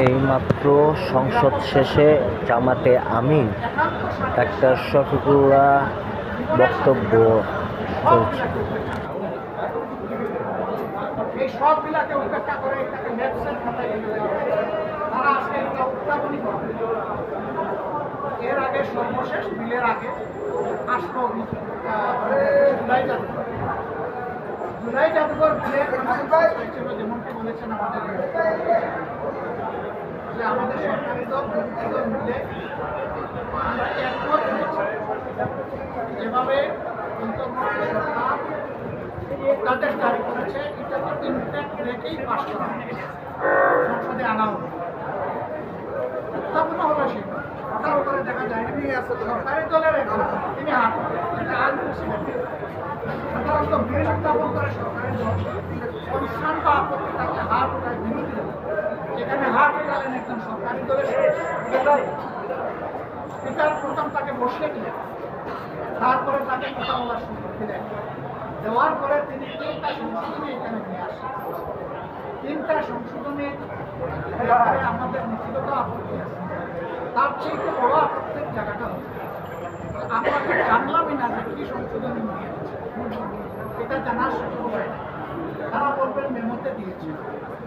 এইমাত্র সংসদ শেষে জামাতে আমির ডাক্তার শফিকুল্লাহ বক্তব্য চলছে। এই সবগুলাকে উপেক্ষা করে এটাকে ম্যাপসের খাতায় তারা আজকে এটা উত্থাপনই করে। এর আগে সর্বশেষ বিলের আগে আসলো জুলাই জাদুঘর বিলের হয়েছিল, যেমনটি বলেছেন আমাদের যে আমাদের সরকারি দল মিলে আমরা একমত হয়েছি যেভাবে অন্তর্বর্তী সরকার তাদের জারি করেছে এটাকে ইনফ্যাক্ট রেখেই পাশ করা হবে, সংসদে আনা হবে। উত্থাপন হলো সেই ওটার উপরে দেখা যায় সরকারি দলের একজন তিনি হাত এটা আনপ্রেসিডেন্টেড। সাধারণত বিল উত্থাপন করে সরকারি দল অনুষ্ঠান বা আপত্তি তাকে হাত ওঠায় বিরোধী দল, যেখানে হাত উঠালেন একজন সরকারি দলের স্পিকার প্রথম তাকে বসিয়ে দিলেন, তারপরে তাকে কথা বলার সুযোগ দিলেন। দেওয়ার পরে তিনি 3টা সংশোধনী এখানে নিয়ে আসেন। 3টা সংশোধনীর ব্যাপারে আমাদের নীতিগত আপত্তি আছে। তার চেয়ে বড় আপত্তির জায়গাটা হচ্ছে আমরা তো জানলামই না যে কি সংশোধনী নিয়ে এসেছে, এটা জানার সুযোগ হয় না। তারা বলবেন মেমোতে দিয়েছে।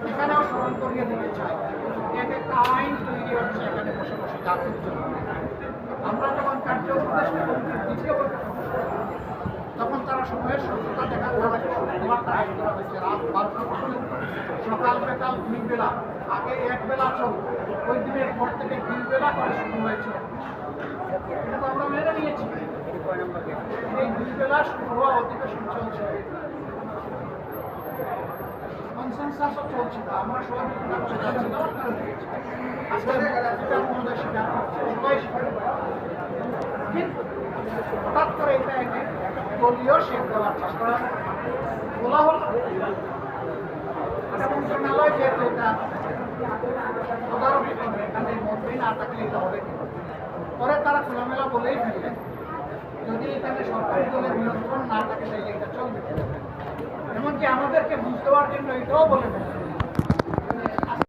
এখানেও স্মরণ করিয়ে দিতে চাই একটা আইন তৈরি হচ্ছে এখানে বসে বসে জাতির জন্য। আমরা যখন কার্য উপদেষ্টা কমিটির দ্বিতীয় বৈঠক তখন তারা সময়ের স্বচ্ছতা দেখার করা হয়েছে। রাত 12টা পর্যন্ত সকাল বেকাল 2 বেলা, আগে 1 বেলা চল, ওই দিনের পর থেকে 2 বেলা করে শুরু হয়েছে। এটা তো আমরা মেনে নিয়েছি। এই 2 বেলা শুরু হওয়া অধিবেশন চলছে, কনসেনসাসও চলছিল। আমরা সবাই আজকে মহোদয় স্বীকার করছে, সবাই স্বীকার করে। কিন্তু হঠাৎ করে এটা এনে দলীয় শেখ দেওয়ার চেষ্টা বলা হল। মন্ত্রণালয় যেহেতু এটা তদারকি করবে, এখানে মন্ত্রী না থাকলে এটা হবে। পরে তারা খোলামেলা বলেই ফেললেন যদি এখানে সরকারি দলের নিয়ন্ত্রণ না থাকে তাহলে এটা চলবে। এমনকি আমাদেরকে বুঝ দেওয়ার জন্য এটাও বলে ফেললেন